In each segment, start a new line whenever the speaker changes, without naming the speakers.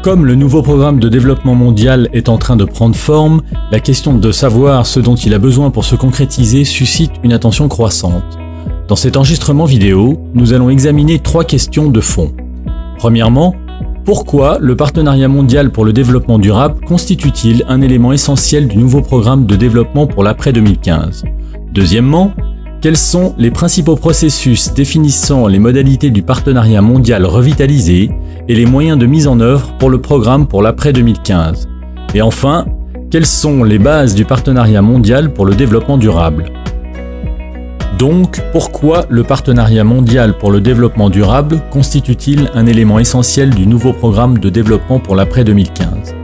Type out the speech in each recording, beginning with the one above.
Comme le nouveau programme de développement mondial est en train de prendre forme, la question de savoir ce dont il a besoin pour se concrétiser suscite une attention croissante. Dans cet enregistrement vidéo, nous allons examiner 3 questions de fond. Premièrement, pourquoi le partenariat mondial pour le développement durable constitue-t-il un élément essentiel du nouveau programme de développement pour l'après 2015 ? Deuxièmement, quels sont les principaux processus définissant les modalités du partenariat mondial revitalisé et les moyens de mise en œuvre pour le programme pour l'après 2015 ? Et enfin, quelles sont les bases du partenariat mondial pour le développement durable ? Donc, pourquoi le partenariat mondial pour le développement durable constitue-t-il un élément essentiel du nouveau programme de développement pour l'après 2015 ?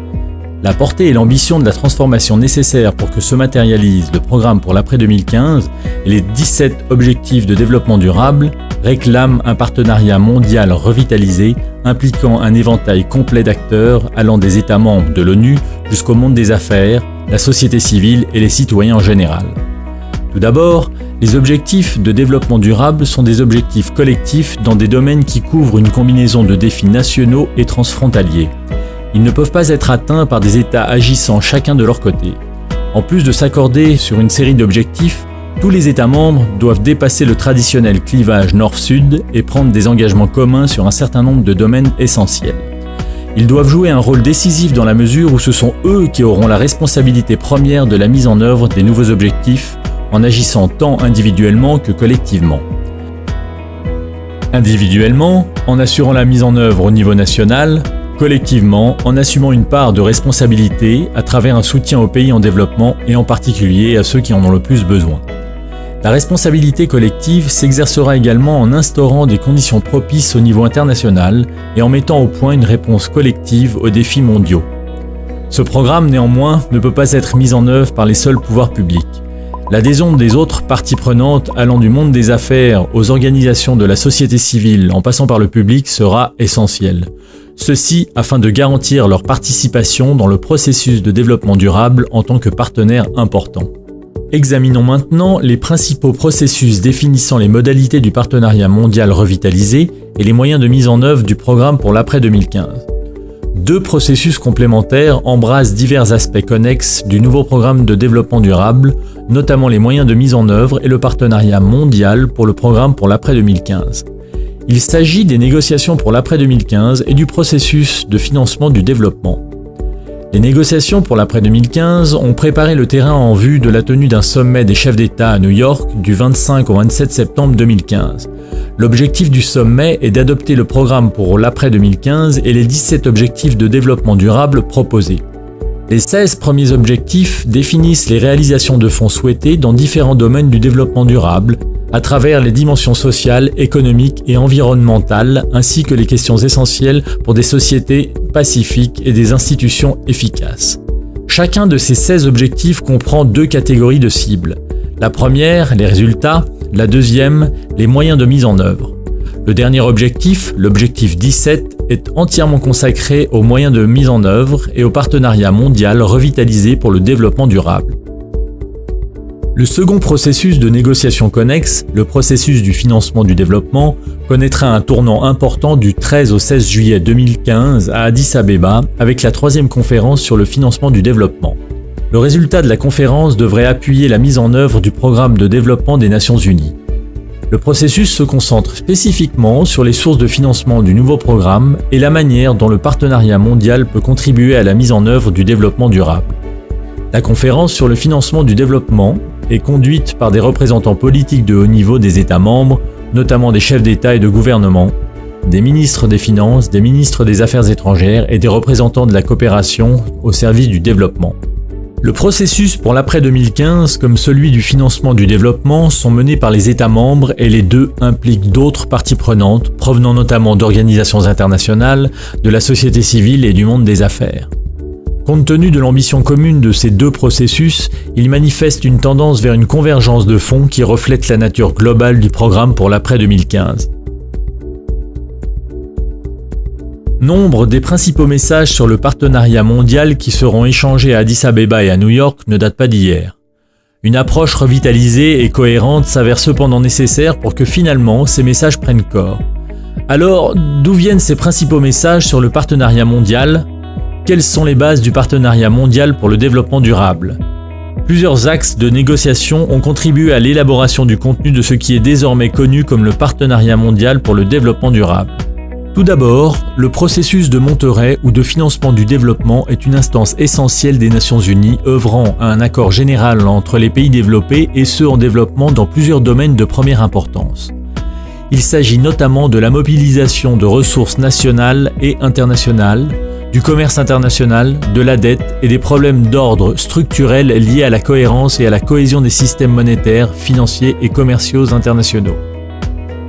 La portée et l'ambition de la transformation nécessaire pour que se matérialise le programme pour l'après 2015 et les 17 objectifs de développement durable réclament un partenariat mondial revitalisé impliquant un éventail complet d'acteurs allant des États membres de l'ONU jusqu'au monde des affaires, la société civile et les citoyens en général. Tout d'abord, les objectifs de développement durable sont des objectifs collectifs dans des domaines qui couvrent une combinaison de défis nationaux et transfrontaliers. Ils ne peuvent pas être atteints par des États agissant chacun de leur côté. En plus de s'accorder sur une série d'objectifs, tous les États membres doivent dépasser le traditionnel clivage nord-sud et prendre des engagements communs sur un certain nombre de domaines essentiels. Ils doivent jouer un rôle décisif dans la mesure où ce sont eux qui auront la responsabilité première de la mise en œuvre des nouveaux objectifs, en agissant tant individuellement que collectivement. Individuellement, en assurant la mise en œuvre au niveau national, collectivement, en assumant une part de responsabilité à travers un soutien aux pays en développement et en particulier à ceux qui en ont le plus besoin. La responsabilité collective s'exercera également en instaurant des conditions propices au niveau international et en mettant au point une réponse collective aux défis mondiaux. Ce programme, néanmoins, ne peut pas être mis en œuvre par les seuls pouvoirs publics. L'adhésion des autres parties prenantes allant du monde des affaires aux organisations de la société civile en passant par le public sera essentielle. Ceci afin de garantir leur participation dans le processus de développement durable en tant que partenaire important. Examinons maintenant les principaux processus définissant les modalités du partenariat mondial revitalisé et les moyens de mise en œuvre du programme pour l'après 2015. 2 processus complémentaires embrassent divers aspects connexes du nouveau programme de développement durable, notamment les moyens de mise en œuvre et le partenariat mondial pour le programme pour l'après 2015. Il s'agit des négociations pour l'après 2015 et du processus de financement du développement. Les négociations pour l'après 2015 ont préparé le terrain en vue de la tenue d'un sommet des chefs d'État à New York du 25 au 27 septembre 2015. L'objectif du sommet est d'adopter le programme pour l'après 2015 et les 17 objectifs de développement durable proposés. Les 16 premiers objectifs définissent les réalisations de fonds souhaitées dans différents domaines du développement durable, à travers les dimensions sociales, économiques et environnementales, ainsi que les questions essentielles pour des sociétés pacifiques et des institutions efficaces. Chacun de ces 16 objectifs comprend 2 catégories de cibles. La première, les résultats, la deuxième, les moyens de mise en œuvre. Le dernier objectif, l'objectif 17, est entièrement consacré aux moyens de mise en œuvre et au partenariat mondial revitalisé pour le développement durable. Le second processus de négociation connexe, le processus du financement du développement, connaîtra un tournant important du 13 au 16 juillet 2015 à Addis Abeba avec la 3e conférence sur le financement du développement. Le résultat de la conférence devrait appuyer la mise en œuvre du programme de développement des Nations Unies. Le processus se concentre spécifiquement sur les sources de financement du nouveau programme et la manière dont le partenariat mondial peut contribuer à la mise en œuvre du développement durable. La conférence sur le financement du développement est conduite par des représentants politiques de haut niveau des États membres, notamment des chefs d'État et de gouvernement, des ministres des Finances, des ministres des Affaires étrangères et des représentants de la coopération au service du développement. Le processus pour l'après 2015, comme celui du financement du développement, sont menés par les États membres et les 2 impliquent d'autres parties prenantes, provenant notamment d'organisations internationales, de la société civile et du monde des affaires. Compte tenu de l'ambition commune de ces 2 processus, ils manifestent une tendance vers une convergence de fonds qui reflète la nature globale du programme pour l'après 2015. Nombre des principaux messages sur le partenariat mondial qui seront échangés à Addis Abeba et à New York ne datent pas d'hier. Une approche revitalisée et cohérente s'avère cependant nécessaire pour que finalement ces messages prennent corps. Alors, d'où viennent ces principaux messages sur le partenariat mondial ? Quelles sont les bases du partenariat mondial pour le développement durable ? Plusieurs axes de négociation ont contribué à l'élaboration du contenu de ce qui est désormais connu comme le partenariat mondial pour le développement durable. Tout d'abord, le processus de Monterrey ou de financement du développement est une instance essentielle des Nations Unies œuvrant à un accord général entre les pays développés et ceux en développement dans plusieurs domaines de première importance. Il s'agit notamment de la mobilisation de ressources nationales et internationales, du commerce international, de la dette et des problèmes d'ordre structurel liés à la cohérence et à la cohésion des systèmes monétaires, financiers et commerciaux internationaux.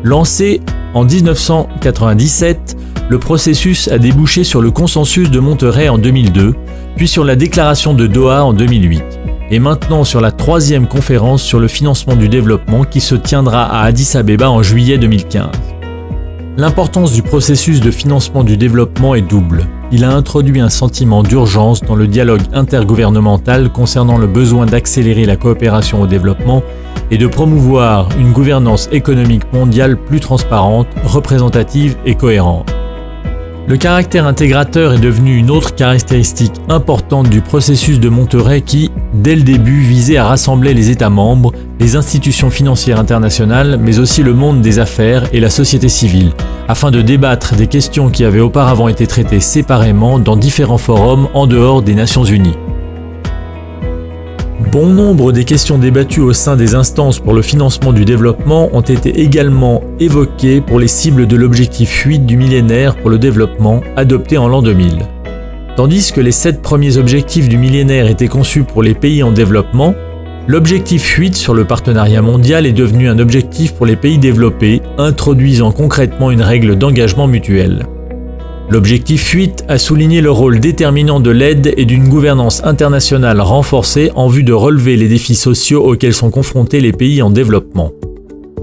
Lancé en 1997, le processus a débouché sur le consensus de Monterrey en 2002, puis sur la déclaration de Doha en 2008, et maintenant sur la 3e conférence sur le financement du développement qui se tiendra à Addis Abeba en juillet 2015. L'importance du processus de financement du développement est double. Il a introduit un sentiment d'urgence dans le dialogue intergouvernemental concernant le besoin d'accélérer la coopération au développement et de promouvoir une gouvernance économique mondiale plus transparente, représentative et cohérente. Le caractère intégrateur est devenu une autre caractéristique importante du processus de Monterrey qui, dès le début, visait à rassembler les États membres, les institutions financières internationales, mais aussi le monde des affaires et la société civile, afin de débattre des questions qui avaient auparavant été traitées séparément dans différents forums en dehors des Nations Unies. Bon nombre des questions débattues au sein des instances pour le financement du développement ont été également évoquées pour les cibles de l'objectif 8 du millénaire pour le développement, adopté en l'an 2000. Tandis que les 7 premiers objectifs du millénaire étaient conçus pour les pays en développement, l'objectif 8 sur le partenariat mondial est devenu un objectif pour les pays développés, introduisant concrètement une règle d'engagement mutuel. L'objectif 8 a souligné le rôle déterminant de l'aide et d'une gouvernance internationale renforcée en vue de relever les défis sociaux auxquels sont confrontés les pays en développement.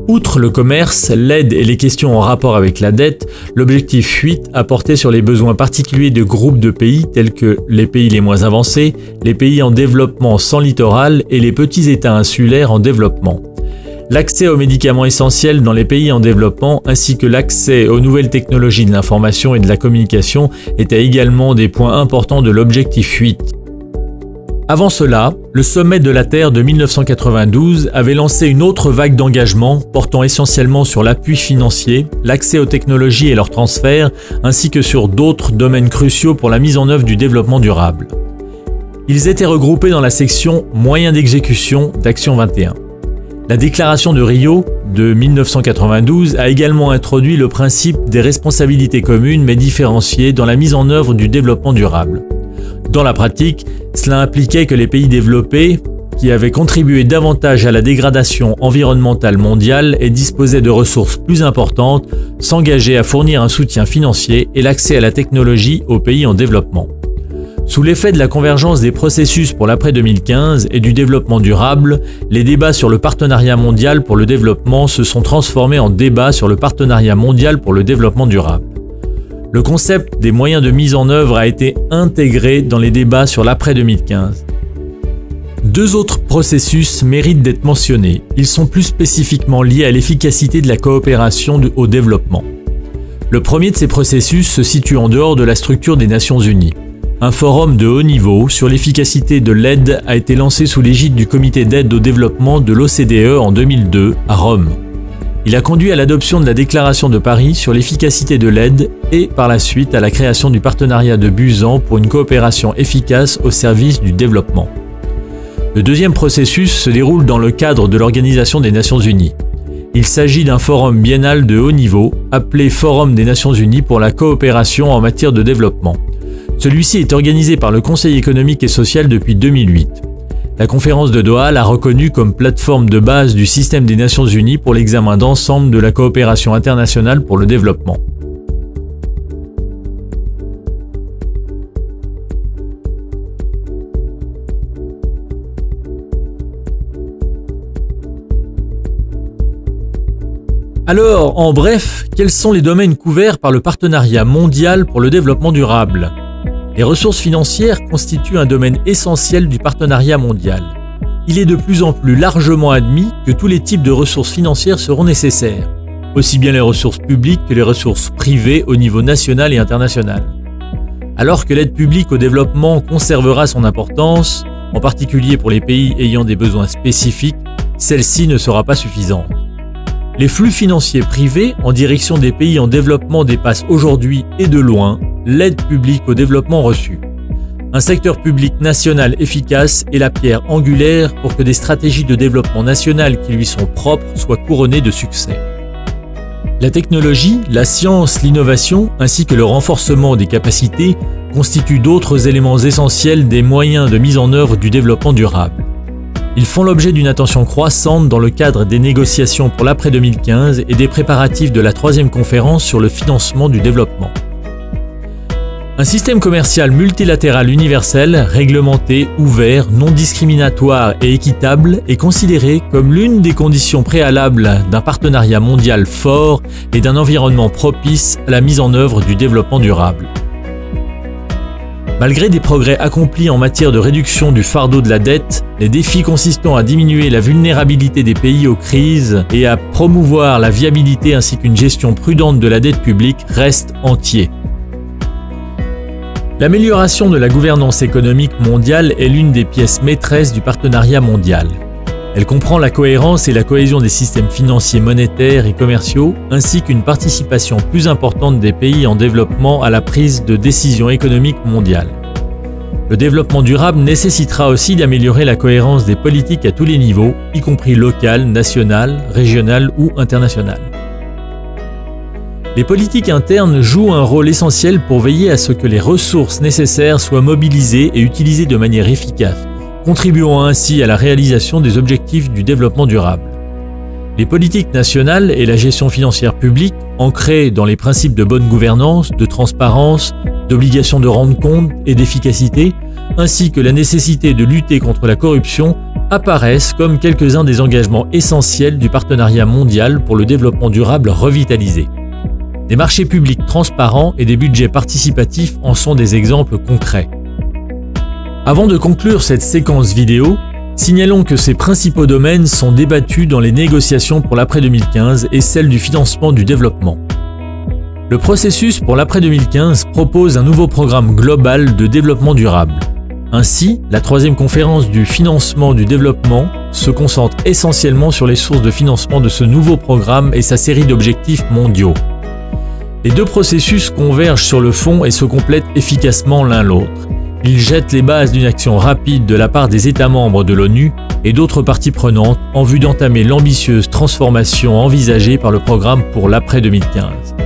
Outre le commerce, l'aide et les questions en rapport avec la dette, l'objectif 8 a porté sur les besoins particuliers de groupes de pays tels que les pays les moins avancés, les pays en développement sans littoral et les petits États insulaires en développement. L'accès aux médicaments essentiels dans les pays en développement ainsi que l'accès aux nouvelles technologies de l'information et de la communication étaient également des points importants de l'objectif 8. Avant cela, le sommet de la Terre de 1992 avait lancé une autre vague d'engagement portant essentiellement sur l'appui financier, l'accès aux technologies et leur transfert, ainsi que sur d'autres domaines cruciaux pour la mise en œuvre du développement durable. Ils étaient regroupés dans la section « Moyens d'exécution » d'Action 21. La déclaration de Rio de 1992 a également introduit le principe des responsabilités communes mais différenciées dans la mise en œuvre du développement durable. Dans la pratique, cela impliquait que les pays développés, qui avaient contribué davantage à la dégradation environnementale mondiale et disposaient de ressources plus importantes, s'engageaient à fournir un soutien financier et l'accès à la technologie aux pays en développement. Sous l'effet de la convergence des processus pour l'après-2015 et du développement durable, les débats sur le partenariat mondial pour le développement se sont transformés en débats sur le partenariat mondial pour le développement durable. Le concept des moyens de mise en œuvre a été intégré dans les débats sur l'après-2015. 2 autres processus méritent d'être mentionnés. Ils sont plus spécifiquement liés à l'efficacité de la coopération au développement. Le premier de ces processus se situe en dehors de la structure des Nations Unies. Un forum de haut niveau sur l'efficacité de l'aide a été lancé sous l'égide du Comité d'aide au développement de l'OCDE en 2002 à Rome. Il a conduit à l'adoption de la déclaration de Paris sur l'efficacité de l'aide et par la suite à la création du partenariat de Busan pour une coopération efficace au service du développement. Le deuxième processus se déroule dans le cadre de l'Organisation des Nations Unies. Il s'agit d'un forum biennal de haut niveau appelé Forum des Nations Unies pour la coopération en matière de développement. Celui-ci est organisé par le Conseil économique et social depuis 2008. La conférence de Doha l'a reconnu comme plateforme de base du système des Nations Unies pour l'examen d'ensemble de la coopération internationale pour le développement. Alors, en bref, quels sont les domaines couverts par le partenariat mondial pour le développement durable ? Les ressources financières constituent un domaine essentiel du partenariat mondial. Il est de plus en plus largement admis que tous les types de ressources financières seront nécessaires. aussi bien les ressources publiques que les ressources privées au niveau national et international. Alors que l'aide publique au développement conservera son importance, en particulier pour les pays ayant des besoins spécifiques, celle-ci ne sera pas suffisante. Les flux financiers privés en direction des pays en développement dépassent aujourd'hui et de loin l'aide publique au développement reçue. Un secteur public national efficace est la pierre angulaire pour que des stratégies de développement national qui lui sont propres soient couronnées de succès. La technologie, la science, l'innovation, ainsi que le renforcement des capacités constituent d'autres éléments essentiels des moyens de mise en œuvre du développement durable. Ils font l'objet d'une attention croissante dans le cadre des négociations pour l'après-2015 et des préparatifs de la 3e conférence sur le financement du développement. Un système commercial multilatéral universel, réglementé, ouvert, non discriminatoire et équitable est considéré comme l'une des conditions préalables d'un partenariat mondial fort et d'un environnement propice à la mise en œuvre du développement durable. Malgré des progrès accomplis en matière de réduction du fardeau de la dette, les défis consistant à diminuer la vulnérabilité des pays aux crises et à promouvoir la viabilité ainsi qu'une gestion prudente de la dette publique restent entiers. L'amélioration de la gouvernance économique mondiale est l'une des pièces maîtresses du partenariat mondial. Elle comprend la cohérence et la cohésion des systèmes financiers, monétaires et commerciaux, ainsi qu'une participation plus importante des pays en développement à la prise de décisions économiques mondiales. Le développement durable nécessitera aussi d'améliorer la cohérence des politiques à tous les niveaux, y compris local, national, régional ou international. Les politiques internes jouent un rôle essentiel pour veiller à ce que les ressources nécessaires soient mobilisées et utilisées de manière efficace, contribuant ainsi à la réalisation des objectifs du développement durable. Les politiques nationales et la gestion financière publique, ancrées dans les principes de bonne gouvernance, de transparence, d'obligation de rendre compte et d'efficacité, ainsi que la nécessité de lutter contre la corruption, apparaissent comme quelques-uns des engagements essentiels du partenariat mondial pour le développement durable revitalisé. Des marchés publics transparents et des budgets participatifs en sont des exemples concrets. Avant de conclure cette séquence vidéo, signalons que ces principaux domaines sont débattus dans les négociations pour l'après-2015 et celles du financement du développement. Le processus pour l'après-2015 propose un nouveau programme global de développement durable. Ainsi, la 3e conférence du financement du développement se concentre essentiellement sur les sources de financement de ce nouveau programme et sa série d'objectifs mondiaux. Les deux processus convergent sur le fond et se complètent efficacement l'un l'autre. Ils jettent les bases d'une action rapide de la part des États membres de l'ONU et d'autres parties prenantes en vue d'entamer l'ambitieuse transformation envisagée par le programme pour l'après-2015.